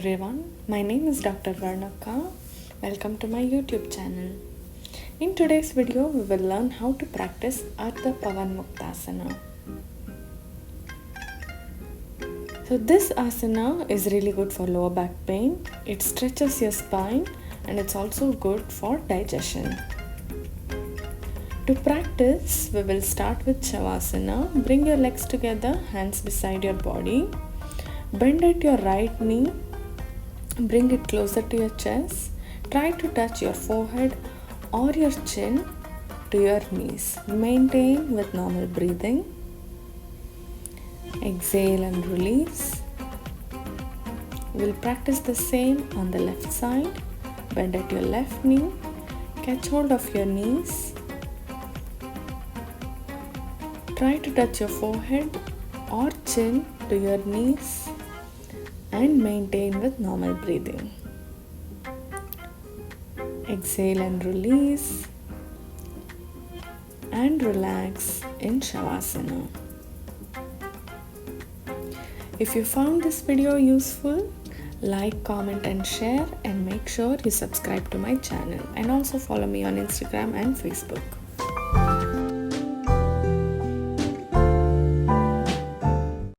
everyone, my name is Dr. Varnaka. Welcome to my YouTube channel. In today's video, we will learn how to practice Ardha Pavanamuktasana. So this asana is really good for lower back pain. It stretches your spine and it's also good for digestion. To practice, we will start with Shavasana. Bring your legs together, hands beside your body. Bend at your right knee. Bring it closer to your chest. Try to touch your forehead or your chin to your knees. Maintain with normal breathing. Exhale and release. We'll practice the same on the left side. Bend at your left knee. Catch hold of your knees. Try to touch your forehead or chin to your knees and maintain with normal breathing. Exhale and release and relax in Shavasana. If you found this video useful, like, comment and share, and make sure you subscribe to my channel and also follow me on Instagram and Facebook.